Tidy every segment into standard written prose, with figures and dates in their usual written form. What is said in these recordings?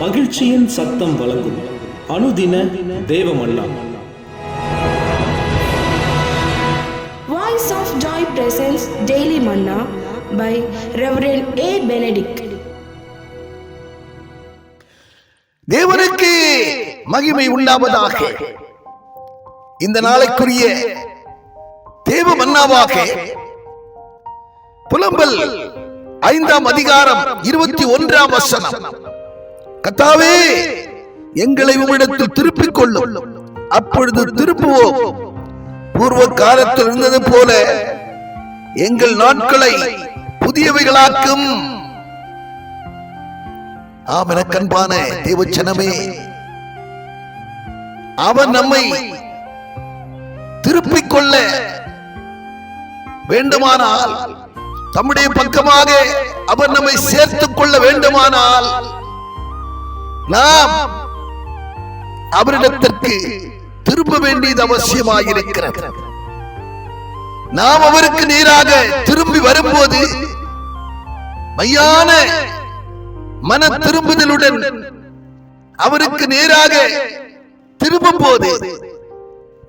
மகிழ்ச்சியின் சத்தம் வழங்கும் அனுதின தேவமன்னா. Voice of Joy presents Daily Manna by Reverend A. Benedict. தேவனுக்கு மகிமை உண்டாவதாக. இந்த நாளைக்குரிய தேவ மன்னாவாக புலம்பல் 5ஆம் அதிகாரம் 21ஆம் வசனம். கர்த்தாவே, எங்களை உம்மிடத்தில் திருப்பிக் கொள்ளும், அப்பொழுது திருப்புவோம். பூர்வ காலத்தில் இருந்தது போல எங்கள் நாட்களை புதியவைகளாக்கும். ஆம், எனக்கு அன்பான தேவச்சனமே, அவன் நம்மை திருப்பிக் கொள்ள வேண்டுமானால், தம்முடைய பக்கமாக அவர் நம்மை சேர்த்துக் கொள்ள வேண்டுமானால், நாம் அவரிடத்திற்கு திரும்ப வேண்டியது அவசியமாயிருக்கிறது. நாம் அவருக்கு நேராக திரும்பி வரும்போது, மையான மன திரும்புதலுடன் அவருக்கு நேராக திரும்பும் போது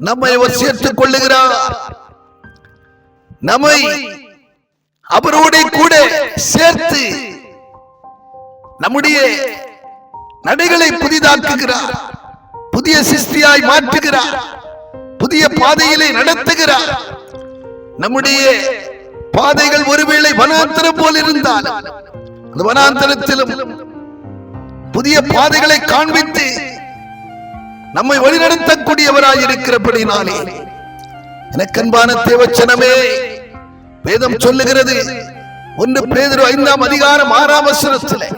நம்மை அவர் சேர்த்துக் கொள்ளுகிறார். நம்மை அவரோட கூட சேர்த்து நம்முடைய நடைகளை புதிதாக்குகிறார், புதிய சிருஷ்டியாய் மாற்றுகிறார், புதிய பாதையிலே நடத்துகிறார். நம்முடைய பாதைகள் ஒருவேளை வனாந்தரம் போல் இருந்தால், அந்த வனாந்தரத்திலும் புதிய பாதைகளை காண்பித்து நம்மை வழிநடத்தக்கூடியவராய் இருக்கிறபடினாலே, எனக்கு அன்பான தேவச்சனமே, வேதம் சொல்லுகிறது 1 பேதுரு 5ஆம் அதிகாரம் 6ஆம் வசனத்திலே,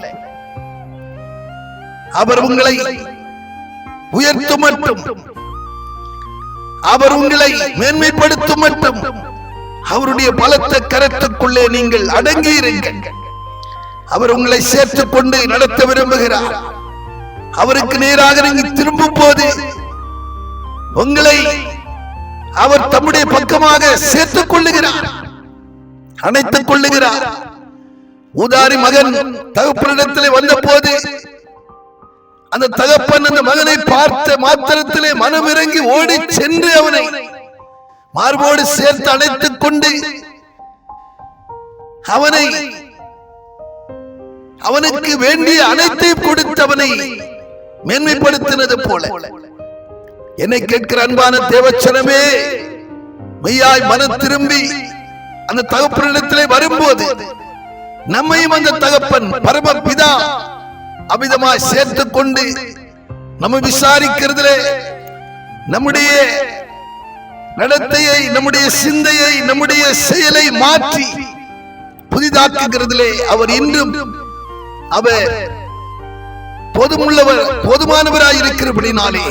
அவர் உங்களை உயர்த்தும் மட்டும், அவர் உங்களை மேன்மைப்படுத்தும் மட்டும் அவருடைய பலத்த கரத்துக்குள்ளே நீங்கள் அடங்கியிருங்கள். அவர் உங்களை சேர்த்துக் கொண்டு நடத்த விரும்புகிறார். அவருக்கு நேராக நீங்கள் திரும்பும் போது உங்களை அவர் தம்முடைய பக்கமாக சேர்த்துக் கொள்ளுகிறார், அணைத்துக் கொள்ளுகிறார். ஊதாரி மகன் தகப்பனிடத்திலே வந்த போது, அந்த தகப்பன் அந்த மகனை பார்த்த மாத்திரத்திலே மனம் இறங்கி ஓடி சென்று அவனை மார்போடு சேர்த்து அணைத்துக் கொண்டு அவனுக்கு வேண்டிய அனைத்தையும் கொடுத்தவனை மேன்மைப்படுத்தினது போல, என்னை கேட்கிற அன்பான தேவச்சனமே, மெய்யாய் மனம் திரும்பி அந்த தகப்பனிடத்திலே வரும்போது நம்மையும் அந்த தகப்பன் பரமபிதா அபிதமாய் சேர்த்துக் கொண்டு நம்ம விசாரிக்கிறதிலே, நம்முடைய நடத்தையை, நம்முடைய சிந்தையை, நம்முடைய செயலை மாற்றி புதிதாக்குகிறதிலே அவர் இன்றும் அவர் போதுமானவராய் இருக்கிறபடினாலே,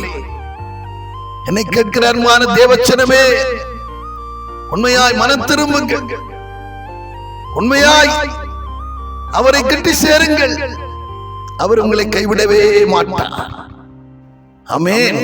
என்னை கேட்கிற அன்பான தேவச்சனமே, உண்மையாய் மனம் திரும்புங்கள், உண்மையாய் அவரை கிட்டி சேருங்கள். அவர் உங்களை கைவிடவே மாட்டார். ஆமென்.